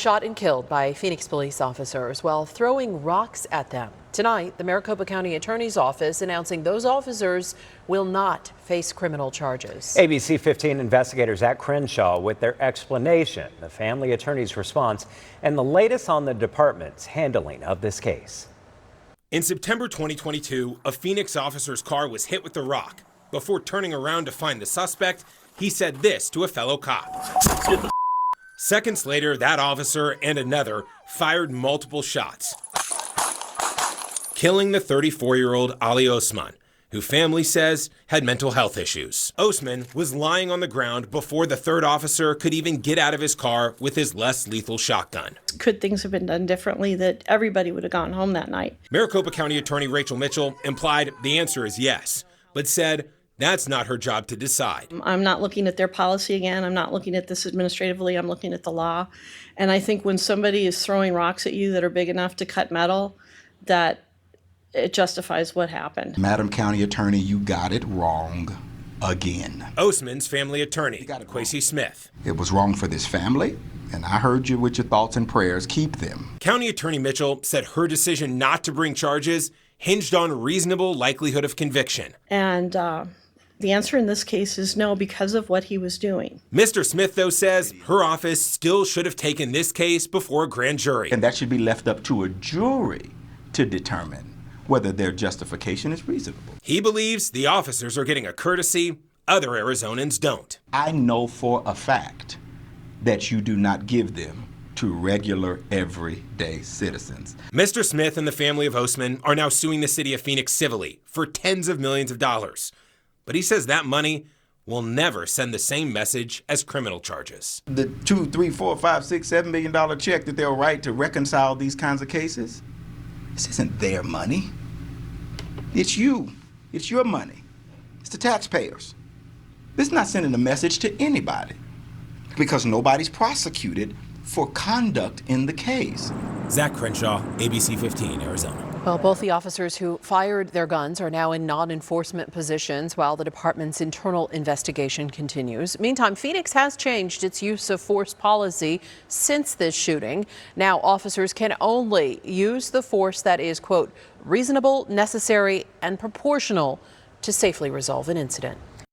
shot and killed by Phoenix police officers while throwing rocks at them. Tonight, the Maricopa County Attorney's Office announcing those officers will not face criminal charges. ABC15 investigators at Crenshaw with their explanation, the family attorney's response, and the latest on the department's handling of this case. In September 2022, a Phoenix officer's car was hit with a rock. Before turning around to find the suspect, he said this to a fellow cop. Seconds later, that officer and another fired multiple shots, killing the 34-year-old Ali Osman, who family says had mental health issues. Osman was lying on the ground before the third officer could even get out of his car with his less lethal shotgun. Could things have been done differently that everybody would have gone home that night? Maricopa County Attorney Rachel Mitchell implied the answer is yes, but said that's not her job to decide. I'm not looking at their policy again. I'm not looking at this administratively. I'm looking at the law. And I think when somebody is throwing rocks at you that are big enough to cut metal, that it justifies what happened. Madam County Attorney, you got it wrong again. Osman's family attorney, Quacey Smith. It was wrong for this family, and I heard you with your thoughts and prayers. Keep them. County Attorney Mitchell said her decision not to bring charges hinged on reasonable likelihood of conviction. And the answer in this case is no, because of what he was doing. Mr. Smith, though, says her office still should have taken this case before a grand jury. And that should be left up to a jury to determine whether their justification is reasonable. He believes the officers are getting a courtesy other Arizonans don't. I know for a fact that you do not give them to regular, everyday citizens. Mr. Smith and the family of Osman are now suing the city of Phoenix civilly for tens of millions of dollars. But he says that money will never send the same message as criminal charges. The $2, $3, $4, $5, $6, $7 million check that they'll write to reconcile these kinds of cases, this isn't their money. It's you. It's your money. It's the taxpayers. This is not sending a message to anybody because nobody's prosecuted for conduct in the case. Zach Crenshaw, ABC15 Arizona. Well, both the officers who fired their guns are now in non-enforcement positions while the department's internal investigation continues. Meantime, Phoenix has changed its use of force policy since this shooting. Now, officers can only use the force that is, quote, reasonable, necessary, and proportional to safely resolve an incident.